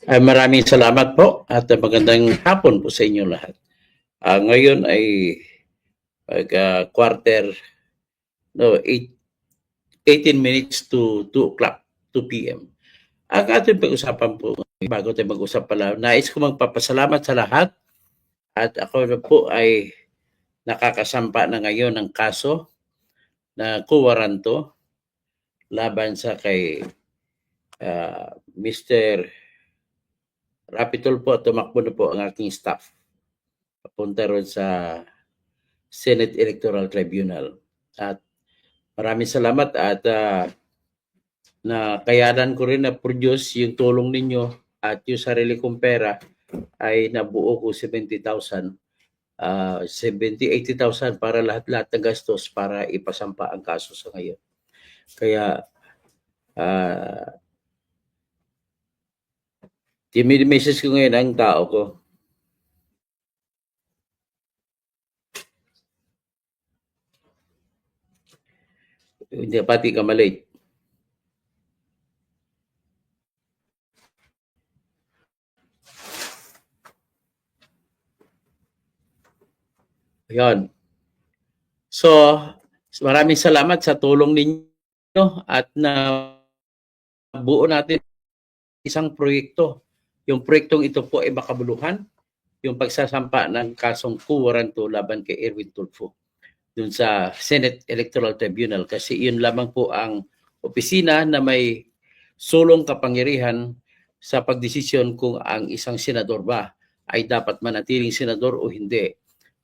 Ay, maraming salamat po at magandang hapon po sa inyo lahat. Ngayon ay quarter, no, 18 minutes to 2 o'clock, 2 p.m. Ang ating pag-usapan po, bago tayo mag-usap pala, nais ko magpapasalamat sa lahat at ako na po ay nakakasampa na ngayon ng kaso na kuwaranto laban sa kay Mr. Rapitol po. Tumakbo na po ang aking staff papunta ron sa Senate Electoral Tribunal. At maraming salamat at nakayanan ko rin na produce yung tulong ninyo at yung sarili kong pera ay nabuo ko 70,000, 80,000 para lahat-lahat ng gastos para ipasampa ang kaso sa ngayon. Kaya message ko ngayon ang tao ko. Hindi pati ka malate. Ayan. So, maraming salamat sa tulong ninyo at na buo natin isang proyekto. Yung proyektong ito po ay makabuluhan, yung pagsasampa ng kasong kuwaranto laban kay Erwin Tulfo dun sa Senate Electoral Tribunal kasi yun lamang po ang opisina na may sulong kapangyarihan sa pagdesisyon kung ang isang senador ba ay dapat manatiling senador o hindi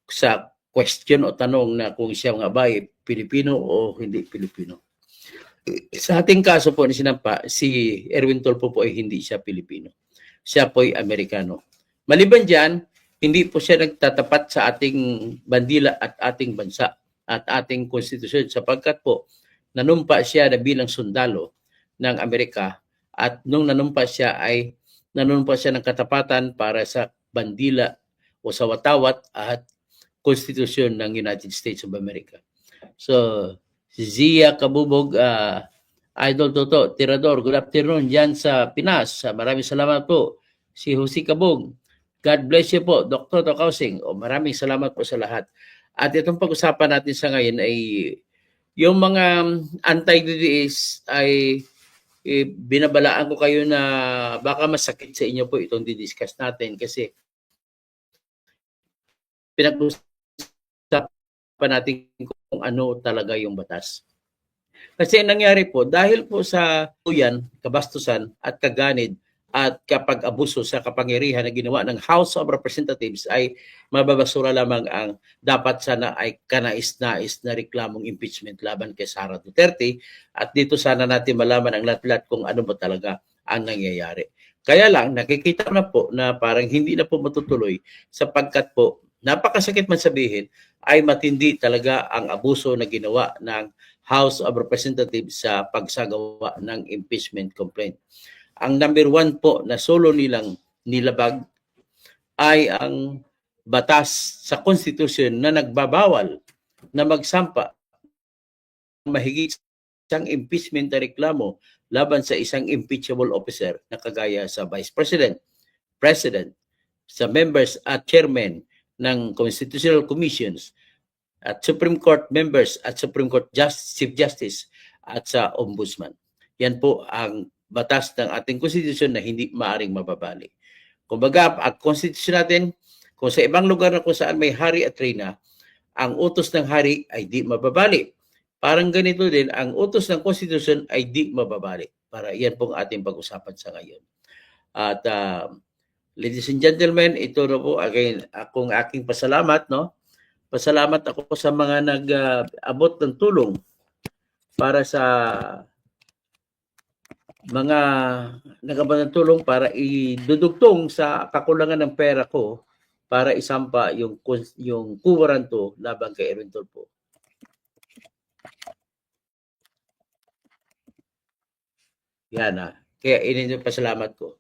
sa question o tanong na kung siya nga ba ay Pilipino o hindi Pilipino. Sa ating kaso po ni sinampa, si Erwin Tulfo po ay hindi siya Pilipino. Siya po ay Amerikano. Maliban dyan, hindi po siya nagtatapat sa ating bandila at ating bansa at ating konstitusyon sapagkat po nanumpa siya na bilang sundalo ng Amerika at nung nanumpa siya ng katapatan para sa bandila o sa watawat at konstitusyon ng United States of America. So, si Zia Kabubog, Idol Toto, Tirador, good afternoon dyan sa Pinas. Maraming salamat po. Si Jose Kabog, God bless you po. Dr. Tokausing, maraming salamat po sa lahat. At itong pag-usapan natin sa ngayon ay yung mga anti-DDS ay binabalaan ko kayo na baka masakit sa inyo po itong didiscuss natin kasi pinag-usapan natin kung ano talaga yung batas. Kasi nangyari po, dahil po sa yan, kabastusan at kaganid at kapag abuso sa kapangyarihan na ginawa ng House of Representatives ay mababasura lamang ang dapat sana ay kanais-nais na reklamong impeachment laban kay Sara Duterte at dito sana natin malaman ang lahat-lahat kung ano ba talaga ang nangyayari. Kaya lang, nakikita na po na parang hindi na po matutuloy sapagkat po, napakasakit man sabihin, ay matindi talaga ang abuso na ginawa ng House of Representatives sa pagsagawa ng impeachment complaint. Ang number 1 po na solo nilang nilabag ay ang batas sa Constitution na nagbabawal na magsampa mahigit isang impeachment na reklamo laban sa isang impeachable officer na kagaya sa Vice President, President, sa members at chairman ng Constitutional Commissions at Supreme Court members at Supreme Court Chief Justice at sa Ombudsman. Yan po ang batas ng ating konstitusyon na hindi maaring mababali. Kumbaga, ang konstitusyon natin, kung sa ibang lugar na kung saan may hari at reyna, ang utos ng hari ay di mababali. Parang ganito din, ang utos ng konstitusyon ay di mababali. Para yan pong ating pag-usapan sa ngayon. At ladies and gentlemen, ito na po akong aking pasalamat, no? Pasalamat ako sa mga nag-abot ng tulong para sa mga nag-abot ng tulong para idudugtong sa kakulangan ng pera ko para isampa yung kuwaranto laban kay Erwin Tulfo. Yan kaya ininyo pasalamat ko.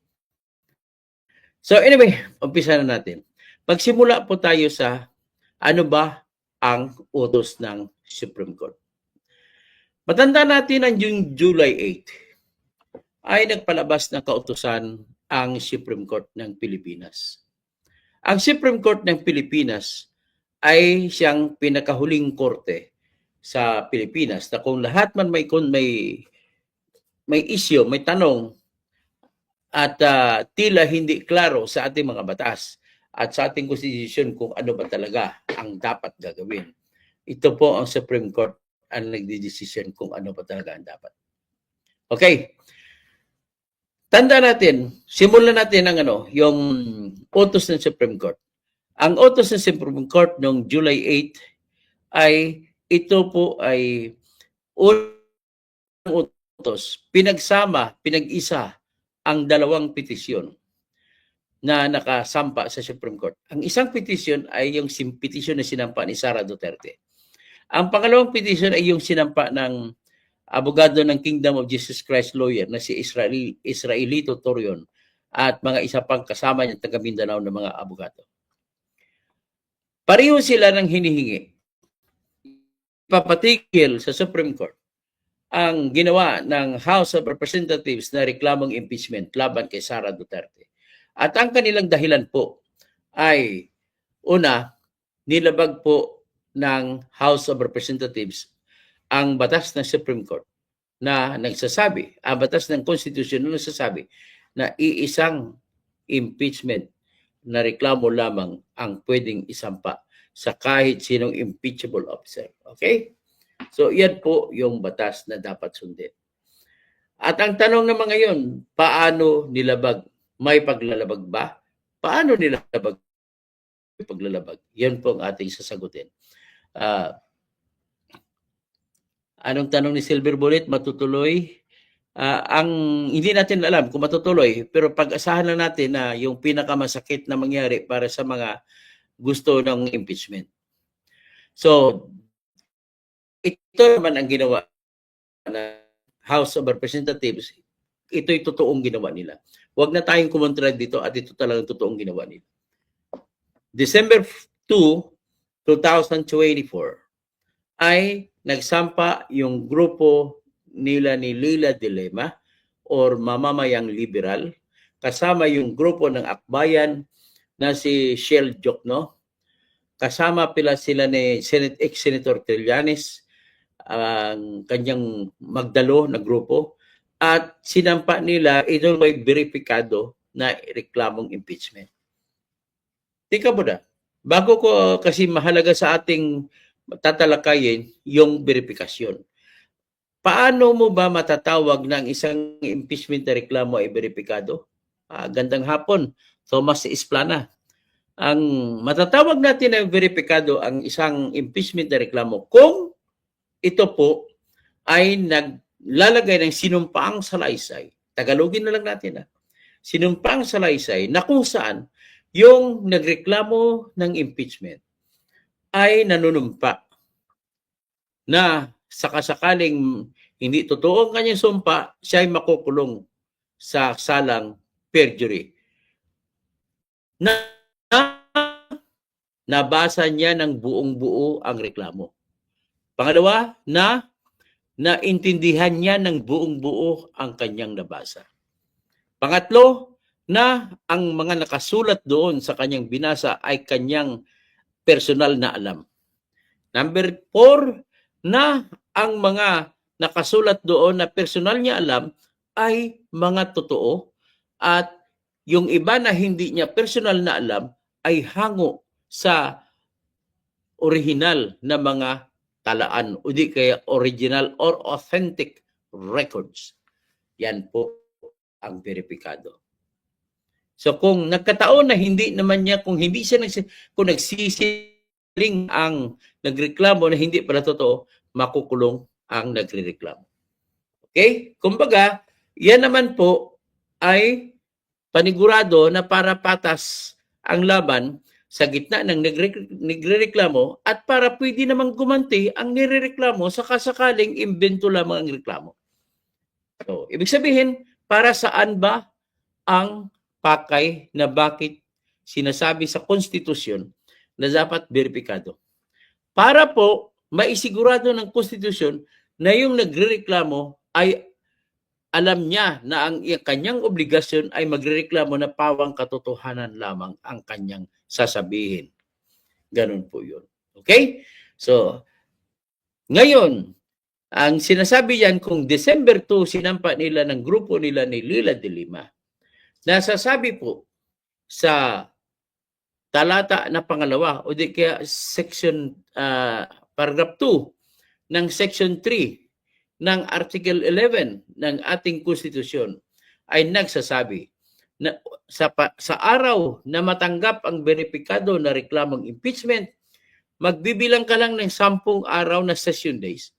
So anyway, umpisa na natin. Magsimula po tayo sa ano ba ang utos ng Supreme Court. Matanda natin ang July 8. ay nagpalabas ng kautusan ang Supreme Court ng Pilipinas. Ang Supreme Court ng Pilipinas ay siyang pinakahuling korte sa Pilipinas na kung lahat man may issue, may tanong at tila hindi klaro sa ating mga batas at sa ating konstitusyon kung ano ba talaga ang dapat gagawin. Ito po ang Supreme Court ang nagdidesisyon kung ano ba talaga ang dapat. Okay. Tanda natin, simulan natin ang yung utos ng Supreme Court. Ang utos ng Supreme Court noong July 8 ay ito po ay unang utos, pinag-isa ang dalawang petisyon na nakasampa sa Supreme Court. Ang isang petisyon ay yung petisyon na sinampa ni Sara Duterte. Ang pangalawang petisyon ay yung sinampa ng abogado ng Kingdom of Jesus Christ lawyer na si Israelito Torion at mga isa pang kasama niyang taga Mindanao ng mga abogado. Pareho sila ng hinihingi. Papatigil sa Supreme Court ang ginawa ng House of Representatives na reklamong impeachment laban kay Sara Duterte. At ang kanilang dahilan po ay una, nilabag po ng House of Representatives ang batas ng Supreme Court na nagsasabi, ang batas ng Constitution na nagsasabi na iisang impeachment na reklamo lamang ang pwedeng isampa sa kahit sinong impeachable officer. Okay? So, yan po yung batas na dapat sundin. At ang tanong naman ngayon, paano nilabag? May paglalabag ba? Paano nilabag? May paglalabag? Yan po ang ating sasagutin. Anong tanong ni Silver Bullet? Matutuloy? Ang hindi natin alam kung matutuloy, pero pag-asahan lang natin na yung pinakamasakit na mangyari para sa mga gusto ng impeachment. So, ito naman ang ginawa ng House of Representatives. Ito'y totoong ginawa nila. Huwag na tayong kumontra dito at ito talagang totoong ginawa nila. December 2, 2024 ay nagsampa yung grupo nila ni Leila de Lima or Mamamayang Liberal kasama yung grupo ng Akbayan na si Shell Jokno. Kasama pila sila ni ex-Senator Trillanes, ang kanyang magdalo na grupo at sinampa nila ito may beripikado na reklamong impeachment. Tika mo na, bago ko kasi mahalaga sa ating tatalakayin yung verifikasyon. Paano mo ba matatawag ng isang impeachment na reklamo ay beripikado? Gandang hapon, Thomas Isplana. Ang matatawag natin na veripikado ang isang impeachment na reklamo kung ito po ay naglalagay ng sinumpaang salaysay. Tagalogin na lang natin. Sinumpaang salaysay na kung saan yung nagreklamo ng impeachment ay nanunumpa na sakasakaling hindi totoo ang kanyang sumpa, siya ay makukulong sa salang perjury. Nabasa niya ng buong-buo ang reklamo. Pangalawa, naintindihan niya ng buong-buo ang kanyang nabasa. Pangatlo, na ang mga nakasulat doon sa kanyang binasa ay kanyang personal na alam. Number 4, na ang mga nakasulat doon na personal niya alam ay mga totoo at yung iba na hindi niya personal na alam ay hango sa original na mga talaan o di kaya original or authentic records. Yan po ang veripikado. So kung nagkataon na hindi naman niya, kung nagsisiling ang nagreklamo na hindi pala totoo, makukulong ang nagrereklamo. Okay? Kumbaga, yan naman po ay panigurado na para patas ang laban sa gitna ng nagrereklamo at para pwede namang gumanti ang nirereklamo sa kasakaling imbento lamang ang reklamo. So, ibig sabihin, para saan ba ang pakay na bakit sinasabi sa konstitusyon na dapat beripikado? Para po maisigurado ng konstitusyon na yung nagrereklamo ay alam niya na ang kanyang obligasyon ay magrereklamo na pawang katotohanan lamang ang kanyang sasabihin. Ganun po yun. Okay? So, ngayon, ang sinasabi yan kung December 2, sinampa nila ng grupo nila ni Lila de Lima, nasasabi po sa talata na pangalawa o di kaya section paragraph 2 ng section 3 ng Article 11 ng ating konstitusyon ay nagsasabi na sa araw na matanggap ang beripikado na reklamong impeachment, magbibilang ka lang ng 10 araw na session days.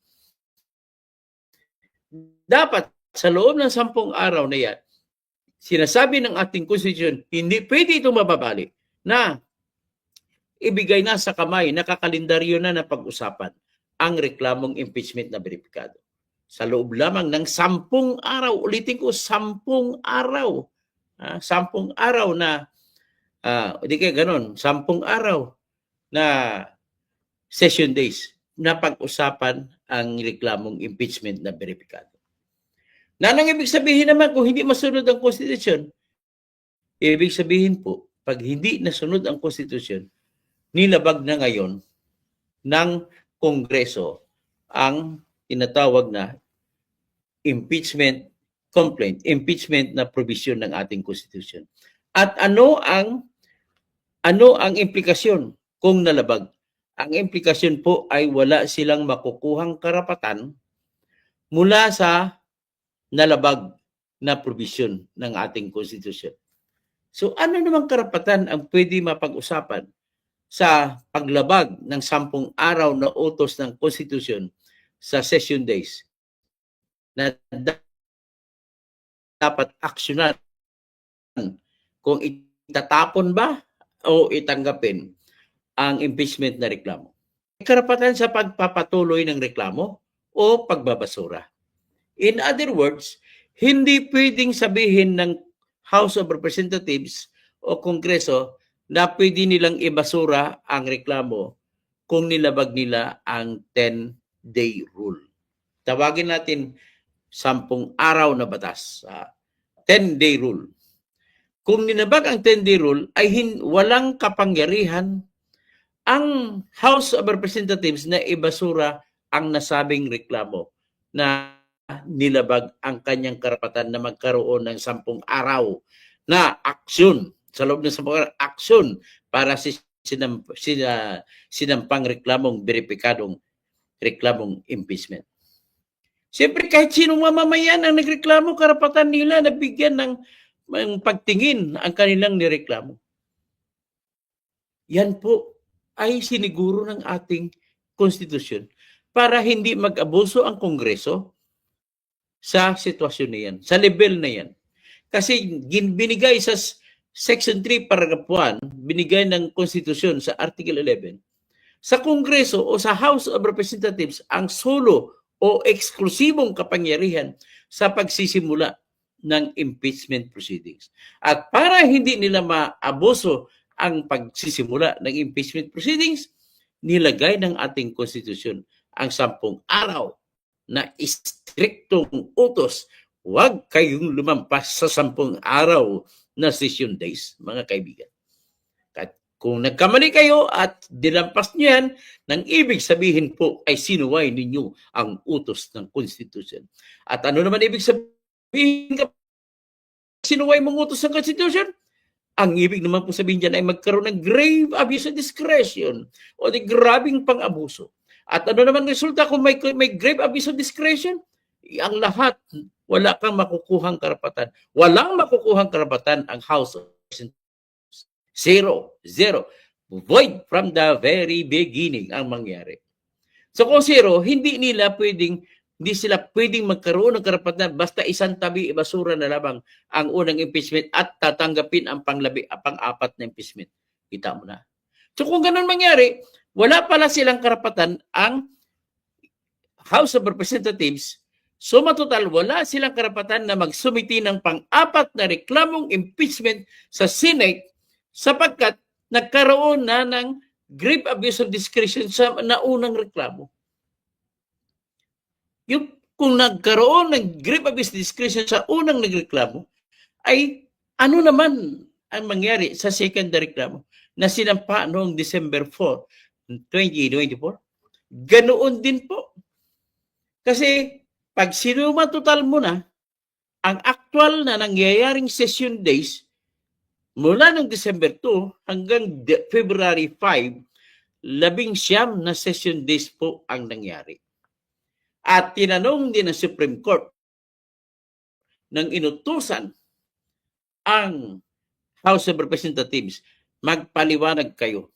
Dapat sa loob ng 10 araw na yan, sinasabi ng ating konstitusyon, hindi pwede ito mababali na ibigay na sa kamay, nakakalendaryo na pag-usapan ang reklamong impeachment na beripikado. Sa loob lamang ng 10 araw, ulitin ko, 10 araw. 10 araw na, hindi kaya ganon, 10 araw na session days na pag-usapan ang reklamong impeachment na beripikado. Nanang ibig sabihin naman, kung hindi masunod ang konstitusyon, ibig sabihin po, pag hindi nasunod ang konstitusyon, nilabag na ngayon ng Kongreso ang tinatawag na impeachment complaint, impeachment na provision ng ating konstitusyon. At ano ang implikasyon kung nalabag? Ang implikasyon po ay wala silang makukuhang karapatan mula sa nalabag na provision ng ating konstitusyon. So ano namang karapatan ang pwede mapag-usapan sa paglabag ng 10 araw na utos ng konstitusyon sa session days na dapat aksyonan kung itatapon ba o itanggapin ang impeachment na reklamo. Karapatan sa pagpapatuloy ng reklamo o pagbabasura. In other words, hindi pwedeng sabihin ng House of Representatives o Kongreso na pwede nilang ibasura ang reklamo kung nilabag nila ang 10-day rule. Tawagin natin 10 araw na batas, 10-day rule. Kung ninabag ang 10-day rule ay walang kapangyarihan ang House of Representatives na ibasura ang nasabing reklamo na nilabag ang kanyang karapatan na magkaroon ng 10 araw na aksyon, sa loob ng 10 araw, aksyon para sinampang reklamong beripikadong reklamong impeachment. Siyempre, kahit sinong mamamayan ang nagreklamo, karapatan nila na bigyan ng pagtingin ang kanilang nireklamo. Yan po ay siniguro ng ating konstitusyon para hindi mag-abuso ang Kongreso sa sitwasyon na yan, sa level na yan. Kasi binigay sa Section 3, Paragraph 1, binigay ng konstitusyon sa Article 11, sa Kongreso o sa House of Representatives ang solo o eksklusibong kapangyarihan sa pagsisimula ng impeachment proceedings. At para hindi nila maabuso ang pagsisimula ng impeachment proceedings, nilagay ng ating konstitusyon ang 10 araw na istriktong utos. Huwag kayong lumampas sa 10 araw na session days, mga kaibigan. At kung nagkamali kayo at dilampas nyo yan, nang ibig sabihin po ay sinuway ninyo ang utos ng konstitusyon. At ano naman ibig sabihin kapag sinuway mong utos ng konstitusyon? Ang ibig naman po sabihin dyan ay magkaroon ng grave abuse of discretion o di grabing pang-abuso. At ano naman resulta kung may grave abuse of discretion? Ang lahat, wala kang makukuhang karapatan. Walang makukuhang karapatan ang House of Representatives. Zero. Void from the very beginning ang mangyari. So kung zero, hindi sila pwedeng magkaroon ng karapatan basta isang tabi ibasura na lamang ang unang impeachment at tatanggapin ang pang-apat na impeachment. Kita mo na. So kung ganun mangyari, wala pala silang karapatan ang House of Representatives. So matotal, wala silang karapatan na magsumiti ng pang-apat na reklamong impeachment sa Senate sapagkat nagkaroon na ng grave abuse of discretion sa naunang reklamo. Yung kung nagkaroon ng grave abuse discretion sa unang nagreklamo, ay ano naman ang mangyari sa second na reklamo na sinampa noong December 4, 2024? Ganoon din po. Kasi pag sinuma total mo na, ang actual na nangyayaring session days mula ng December 2 hanggang February 5, 19 na session days po ang nangyari. At tinanong din ng Supreme Court ng inutusan ang House of Representatives, magpaliwanag kayo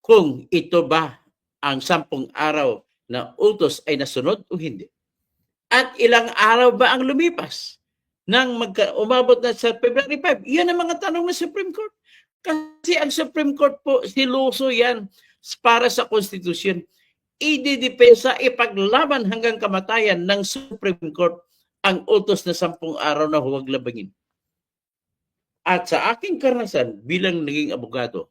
kung ito ba ang 10 araw na utos ay nasunod o hindi. At ilang araw ba ang lumipas nang umabot na sa February 5? Yan ang mga tanong ng Supreme Court. Kasi ang Supreme Court po, siluso yan para sa Constitution. Ididepensa, ipaglaban hanggang kamatayan ng Supreme Court ang utos na 10 araw na huwag labangin. At sa aking karanasan bilang naging abogado,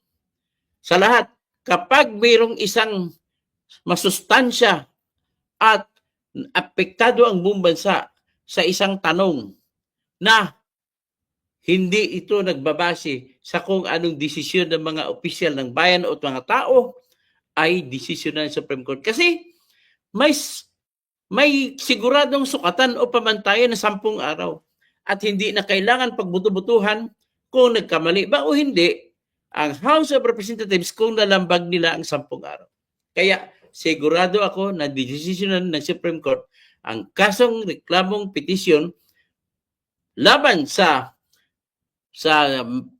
sa lahat, kapag mayroong isang masustansya at apektado ang buong bansa sa isang tanong na hindi ito nagbabase sa kung anong desisyon ng mga opisyal ng bayan o mga tao, ay desisyon ng Supreme Court. Kasi may siguradong sukatan o pamantayan na 10 araw at hindi na kailangan pagbuto-butuhan kung nagkamali ba o hindi ang House of Representatives kung nalambag nila ang 10 araw. Kaya sigurado ako na desisyonan ng Supreme Court ang kasong reklamong petisyon laban sa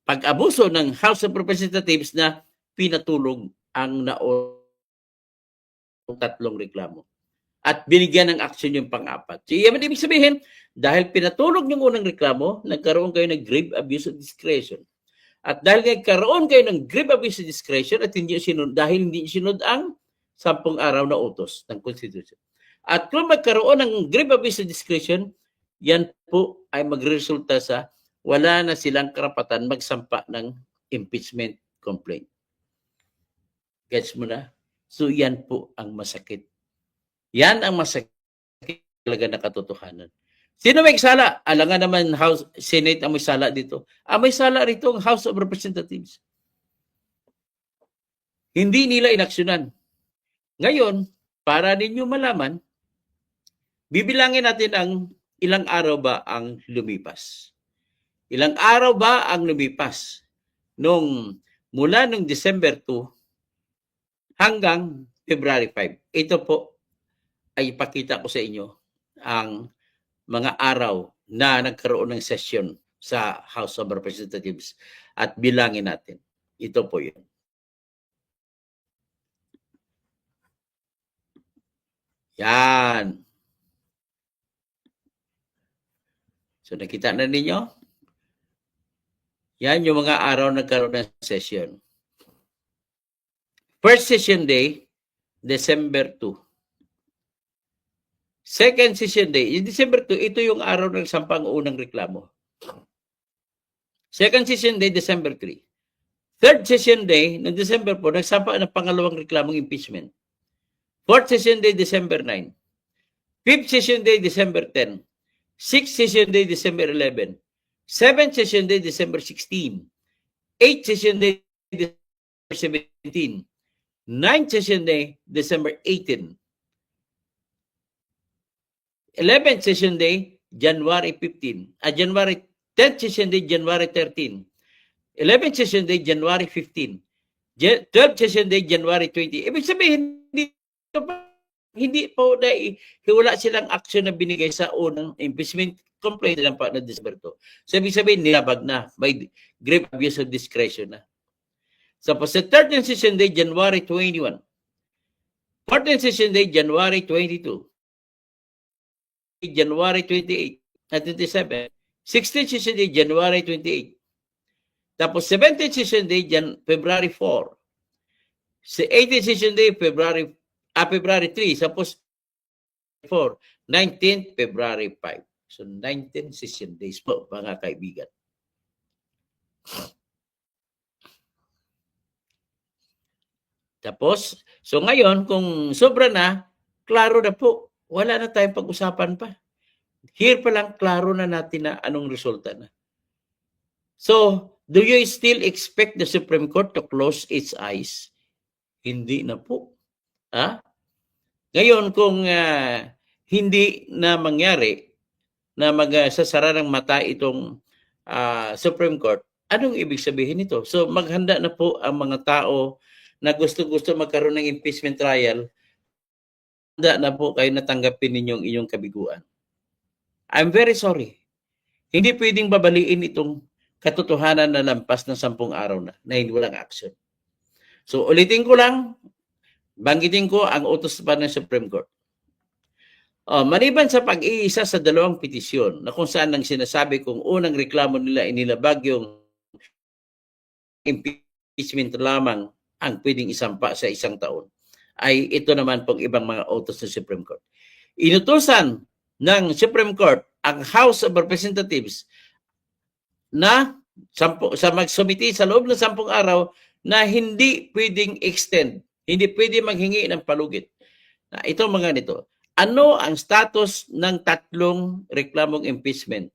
pag-abuso ng House of Representatives na pinatulog ang naong 3 reklamo. At binigyan ng aksyon yung pang-apat. So, yan ibig sabihin, dahil pinatulog yung unang reklamo, nagkaroon kayo ng grave abuse of discretion. At dahil nagkaroon kayo ng grave abuse of discretion at dahil hindi sinunod ang 10 araw na utos ng Constitution. At kung magkaroon ng grave abuse of discretion, yan po ay magresulta sa wala na silang karapatan magsampa ng impeachment complaint. Gets mo na? So yan po ang masakit. Yan ang masakit talaga na katotohanan. Sino may sala? Alangan naman House, Senate ang may sala dito. Ang may sala rito ang House of Representatives. Hindi nila inaksyonan. Ngayon, para ninyo malaman, bibilangin natin ang ilang araw ba ang lumipas. Ilang araw ba ang lumipas mula nung December 2 hanggang February 5. Ito po ay ipakita ko sa inyo ang mga araw na nagkaroon ng session sa House of Representatives at bilangin natin. Ito po yun. Yan. So nakita na ninyo? Yan yung mga araw na nagkaroon ng session. First session day, December 2. Second session day, December 2, ito yung araw ng sampang unang reklamo. Second session day, December 3. Third session day, ng December 4, nagsampa ng pangalawang reklamong impeachment. Fourth session day, December 9. Fifth session day, December 10. Sixth session day, December 11. Seventh session day, December 16. Eighth session day, December 17. Ninth session day, December 18. 11th session day, January 15. January 10th session day, January 13. 11th session day, January 15. 12th session day, January 20. Ibig sabihin, hindi po wala silang action na binigay sa unang impeachment complaint lang pa na December 2. So, ibig sabihin, nilabag na. May grave abuse of discretion na. So, sa 13th session day, January 21. 14th session day, January 22. January 28 at 27. 16th session day, January 28. Tapos 17th session day, February 4. 18th session day, February 3. Tapos 4. 19th, February 5. So 19 session days po, mga kaibigan. Tapos, so ngayon, kung sobra na, klaro na po wala na tayong pag-usapan pa. Here pa lang, klaro na natin na anong resulta na. So, do you still expect the Supreme Court to close its eyes? Hindi na po. Ngayon, kung hindi na mangyari na magsasara ng mata itong Supreme Court, anong ibig sabihin nito? So, maghanda na po ang mga tao na gusto-gusto magkaroon ng impeachment trial. Handa na po kayo natanggapin ninyong inyong kabiguan. I'm very sorry. Hindi pwedeng babaliin itong katotohanan na lampas ng 10 araw na hindi walang action. So ulitin ko lang, banggitin ko ang utos pa ng Supreme Court. Maliban sa pag-iisa sa 2 petisyon na kung saan ang sinasabi kung unang reklamo nila inilabag yung impeachment lamang ang pwedeng isampa sa 1 taon, ay ito naman pong ibang mga utos ng Supreme Court. Inutusan ng Supreme Court ang House of Representatives na magsumiti sa loob ng 10 araw na hindi pwedeng extend, hindi pwede maghingi ng palugit. Ito mga nito. Ano ang status ng 3 reklamong impeachment?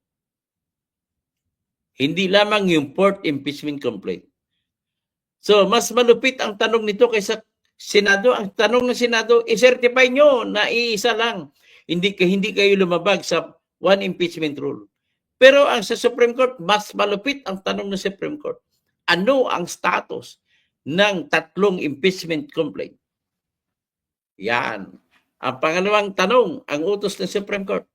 Hindi lamang yung 4th impeachment complaint. So, mas malupit ang tanong nito kaysa Senado. Ang tanong ng Senado, i-certify nyo na iisa lang. Hindi kayo lumabag sa 1 impeachment rule. Pero ang sa Supreme Court, mas malupit ang tanong ng Supreme Court. Ano ang status ng 3 impeachment complaint? Yan. Ang pangalawang tanong, ang utos ng Supreme Court.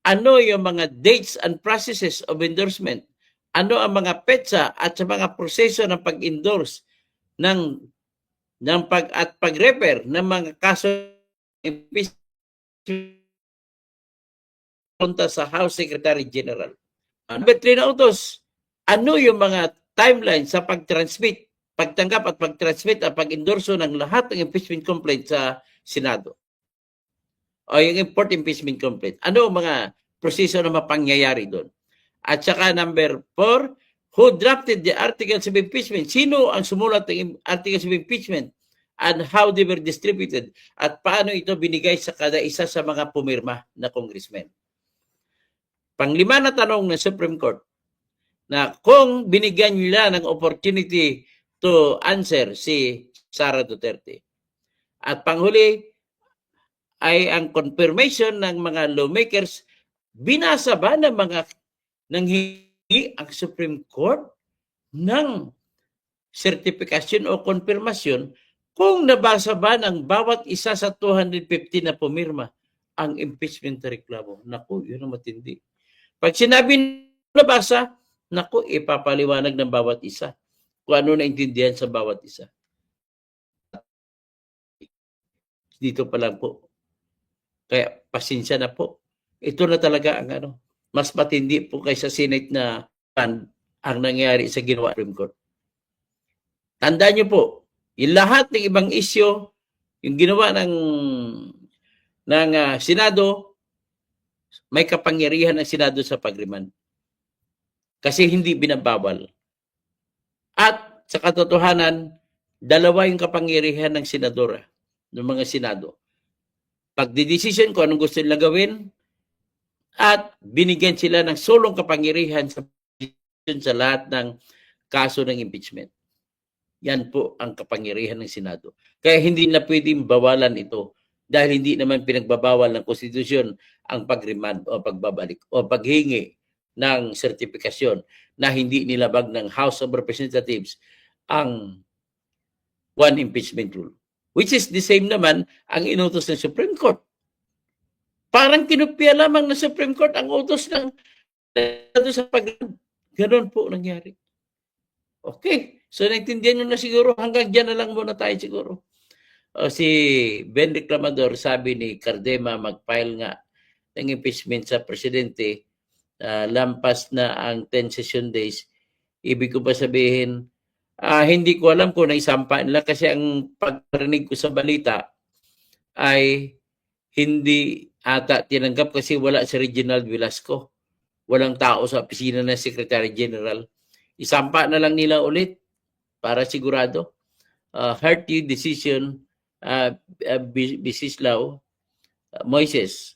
Ano yung mga dates and processes of endorsement? Ano ang mga petsa at sa mga proseso ng pag-endorse ng pag-refer ng mga kaso impeachment punta sa House Secretary General. Number 3 na utos, ano yung mga timeline sa pag-transmit, pagtanggap at pag-transmit at pag-endorso ng lahat ng impeachment complaint sa Senado? O yung 4th impeachment complaint. Ano ang mga proseso na mapangyayari doon? At saka number 4, who drafted the articles of impeachment? Sino ang sumulat ng articles of impeachment? And how they were distributed? At paano ito binigay sa kada isa sa mga pumirma na congressmen? Panglima na tanong ng Supreme Court na kung binigyan nila ng opportunity to answer si Sara Duterte. At panghuli ay ang confirmation ng mga lawmakers, binasa ba ng mga nanghingi ang Supreme Court ng sertifikasyon o konfirmasyon kung nabasa ba ng bawat isa sa 250 na pumirma ang impeachment na reklamo. Naku, yun ang matindi. Pag sinabi nabasa, naku, ipapaliwanag ng bawat isa kung ano naintindihan sa bawat isa. Dito pa lang po. Kaya pasensya na po. Ito na talaga ang mas matindi po kaysa Senate na ang nangyari sa ginawa Supreme Court. Tandaan niyo po, yung lahat ng ibang isyo, yung ginawa ng Senado, may kapangyarihan ng Senado sa pag-remand. Kasi hindi binabawal. At sa katotohanan, 2 yung kapangyarihan ng senadora, ng mga Senado. Pagdidesisyon kung anong gusto nila gawin, at binigyan sila ng solong kapangyarihan sa lahat ng kaso ng impeachment. Yan po ang kapangyarihan ng Senado. Kaya hindi na pwedeng bawalan ito dahil hindi naman pinagbabawal ng konstitusyon ang pag-remand o pagbabalik o paghingi ng sertifikasyon na hindi nilabag ng House of Representatives ang 1 impeachment rule. Which is the same naman ang inutos ng Supreme Court. Parang kinupya lamang ng Supreme Court ang utos ng sa pag-remand. Ganon po nangyari. Okay. So, naintindihan nyo na siguro. Hanggang dyan na lang muna tayo siguro. Si Ben Reclamador, sabi ni Cardema, mag-file nga ng impeachment sa presidente. Lampas na ang 10 session days. Ibig ko ba sabihin, hindi ko alam kung naisampa nila kasi ang pagrinig ko sa balita ay hindi ata tinanggap kasi wala si Reginald Velasco. Walang tao sa opisina ng Secretary General. Isampa na lang nila ulit para sigurado. Hearty decision, Bisislao. Moises,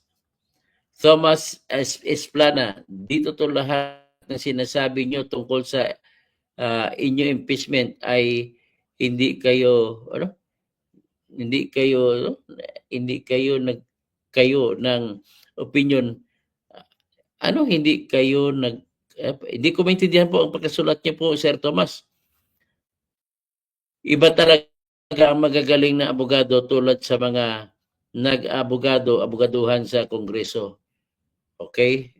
Thomas Esplana, dito to lahat ng sinasabi nyo tungkol sa inyong impeachment ay hindi kayo hindi kayo hindi kayo kayo ng opinion, hindi kayo hindi ko maintindihan po ang pagkasulat niyo po, Sir Thomas. Iba talaga ang magagaling na abogado tulad sa mga abogaduhan sa Kongreso. Okay?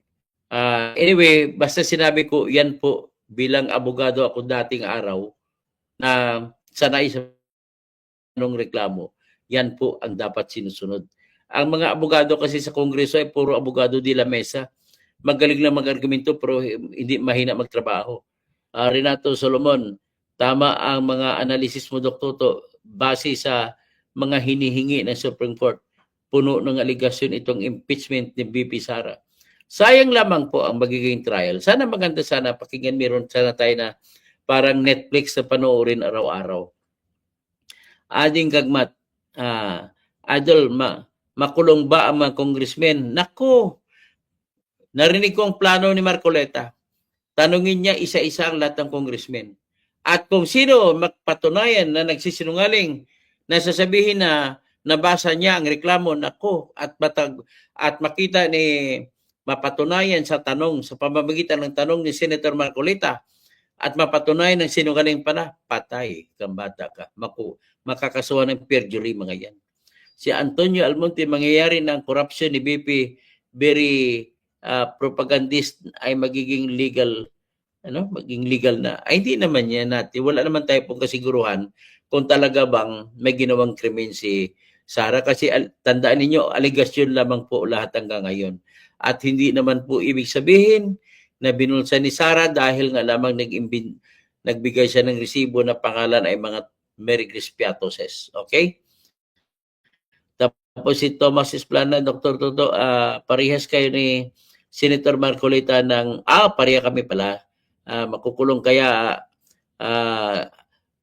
Anyway, basta sinabi ko, yan po, bilang abogado ako dating araw, na sanay sa reklamo, yan po ang dapat sinusunod. Ang mga abogado kasi sa Kongreso ay puro abogado de la mesa. Magaling lang mag-argumento pero hindi mahina magtrabaho. Renato Solomon, tama ang mga analysis mo, Dr. To, base sa mga hinihingi ng Supreme Court. Puno ng aligasyon itong impeachment ni VP Sara. Sayang lamang po ang magiging trial. Sana maganda, sana pakinggan, meron sana tayo na parang Netflix na panoorin araw-araw. Ading Gagmat, Idol, makulong ba ang mga congressmen? Nako, narinig ko ang plano ni Marcoleta. Tanungin niya isa-isa ang lahat ng congressmen. At kung sino magpatunayan na nagsisinungaling, na sasabihin na nabasa niya ang reklamo, nako, at makita ni mapatunayan sa tanong, sa pamamagitan ng tanong ni Senator Marcoleta, at mapatunayan ng sinungaling pala, patay kang bata ka. Makakasuhan ng perjury mga yan. Si Antonio Almonte, mangyayari ng corruption ni BP, very propagandist, ay magiging legal, maging legal na. Ay hindi naman yan natin. Wala naman tayo pong kasiguruhan kung talaga bang may ginawang krimen si Sara. Kasi tandaan ninyo, aligasyon lamang po lahat hanggang ngayon. At hindi naman po ibig sabihin na binulsa ni Sara dahil nga lamang nagbigay siya ng resibo na pangalan ay mga Mary Crispiatoses. Okay? Tapos si Thomas Esplana, Dr. Toto, parehas kayo ni Senator Marcoleta ng, pareha kami pala. Makukulong kaya,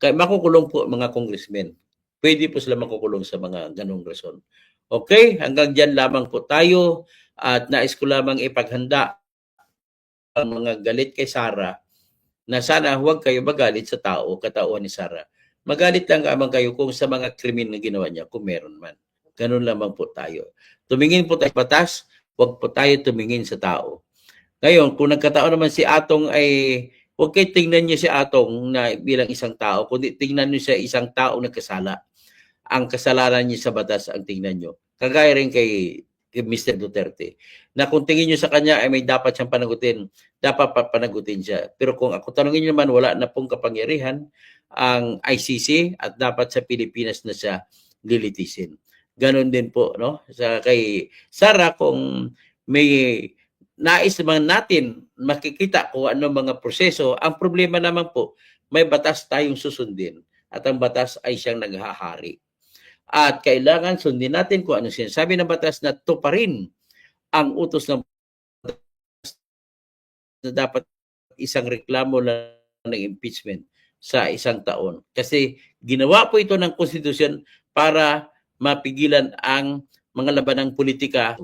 makukulong po mga congressmen. Pwede po sila makukulong sa mga ganong rason. Okay? Hanggang dyan lamang po tayo at nais ko lamang ipaghanda ang mga galit kay Sara na sana huwag kayo magalit sa katauhan ni Sara. Magalit lang lamang kayo kung sa mga krimen na ginawa niya, kung meron man. Ganun lamang po tayo. Tumingin po tayo sa batas, huwag po tayo tumingin sa tao. Ngayon, kung nagkataon naman si Atong ay, huwag kayo tingnan niyo si Atong na bilang isang tao, kundi tingnan niyo siya isang tao na kasala. Ang kasalanan niya sa batas ang tingnan niyo. Kagaya rin kay Mr. Duterte, na kung tingin nyo sa kanya ay may dapat siyang panagutin, dapat panagutin siya. Pero kung ako tanongin nyo naman, wala na pong kapangyarihan ang ICC at dapat sa Pilipinas na siya lilitisin. Ganon din po, no? Kay Sara, kung may nais naman natin makikita kung ano mga proseso, ang problema naman po, may batas tayong susundin at ang batas ay siyang naghahari. At kailangan sundin natin kung ano sinasabi ng batas na tuparin ang utos ng batas na dapat isang reklamo ng impeachment sa isang taon. Kasi ginawa po ito ng konstitusyon para mapigilan ang mga labanang politika.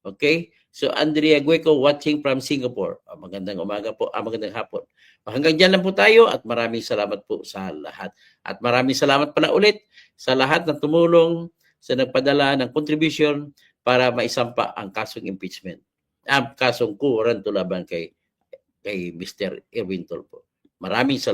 Okay? So Andrea Gueco watching from Singapore. Magandang umaga po, magandang hapon. Hanggang dyan lang po tayo at maraming salamat po sa lahat. At maraming salamat pala ulit sa lahat ng tumulong, sa nagpadala ng contribution para maisampa ang kasong impeachment. Ang kasong kuranto laban kay Mr. Erwin Tulfo. Maraming salamat.